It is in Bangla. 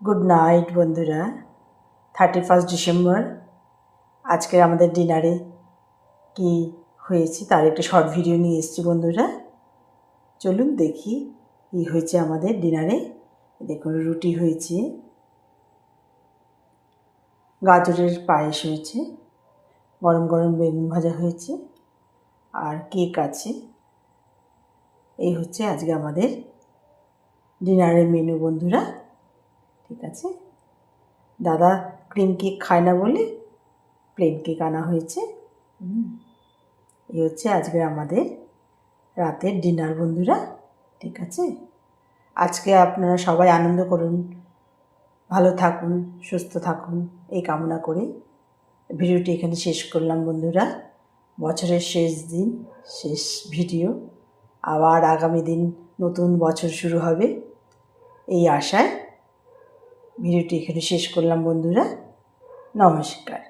গুড নাইট বন্ধুরা। 31 ডিসেম্বর আজকের আমাদের ডিনারে কি হয়েছে তার একটা শর্ট ভিডিও নিয়ে এসেছি বন্ধুরা। চলুন দেখি কি হয়েছে আমাদের ডিনারে। দেখুন, রুটি হয়েছে, গাজরের পায়েস হয়েছে, গরম গরম বেগুন ভাজা হয়েছে, আর কেক আছে। এই হচ্ছে আজকে আমাদের ডিনারের মেনু বন্ধুরা। ঠিক আছে, দাদা ক্রিম কেক খায় না বলে প্লেন কেক আনা হয়েছে। এই হচ্ছে আজকে আমাদের রাতের ডিনার বন্ধুরা। ঠিক আছে, আজকে আপনারা সবাই আনন্দ করুন, ভালো থাকুন, সুস্থ থাকুন এই কামনা করে ভিডিওটি এখানে শেষ করলাম বন্ধুরা। বছরের শেষ দিন, শেষ ভিডিও। আবার আগামী দিন নতুন বছর শুরু হবে এই আশায় ভিডিওটি এখানে শেষ করলাম বন্ধুরা। নমস্কার।